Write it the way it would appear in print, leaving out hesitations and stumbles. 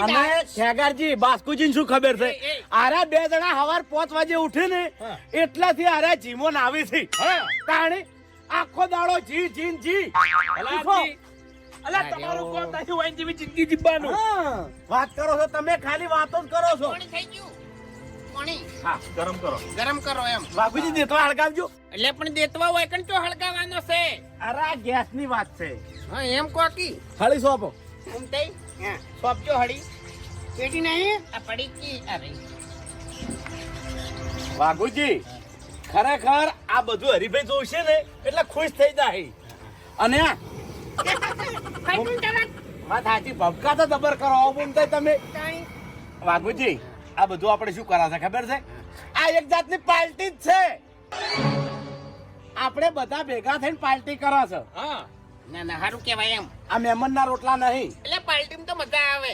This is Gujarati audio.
અને ખેગારજી બાસ્કુજી શું ખબર છે આરા બે જણા સવાર 5 વાગે ઉઠે ને એટલાથી આરા જીમોન આવી છે તાણી આખો દાડો જી જીન જી અલા તમારું કોમ નથી હોય જેવી જિંદગી જીવવાનું. વાત કરો છો તમે ખાલી વાતો જ કરો છો. પાણી થઈ ગયું પાણી હા ગરમ કરો. ગરમ કરો એમ બાપુજી દેતવા હળગાવજો. એટલે પણ દેતવા હોય કણ તો હળગાવાનો છે અરે આ ગેસ ની વાત છે. હા એમ કોકી હળી સોપો. એમ તઈ હા સોપજો હળી પેટી નહીં આ પડી કી અરે વાઘુજી ખરેખર આ બધું હરીભાઈ જોશે ને એટલે ખુશ થઈ જાય. અને વાત સાચી ભબકા તો જબર કરો બોલતા તમે વાઘુજી આ બધું આપણે શું કરાશે ખબર છે આ એક જાતની પાર્ટી જ છે. આપણે બધા ભેગા થઈને પાર્ટી કરાશે. હા ના ના સારું કહેવાય એમ આ મહેમાન ના રોટલા નહીં. એટલે પાર્ટીમાં તો મજા આવે